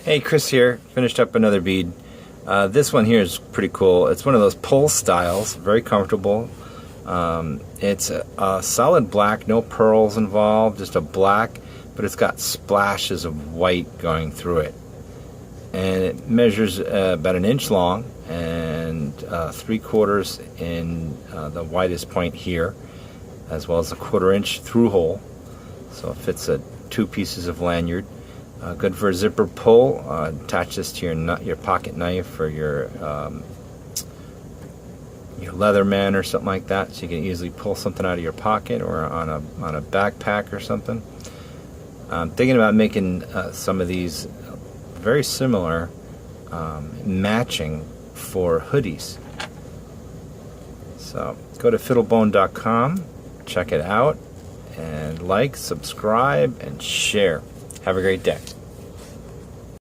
Hey, Chris here. Finished up another bead. This one here is pretty cool. It's one of those pull styles, very comfortable. It's a solid black, no pearls involved, just a black, but it's got splashes of white going through it. And it measures about 1 inch long and 3/4 in the widest point here, as well as a 1/4 inch through hole. So it fits 2 pieces of lanyard. Good for a zipper pull. Attach this to your pocket knife or your Leatherman or something like that, so you can easily pull something out of your pocket or on a backpack or something. I'm thinking about making some of these very similar, matching for hoodies. So go to fiddlebone.com, check it out, and like, subscribe, and share. Have a great day.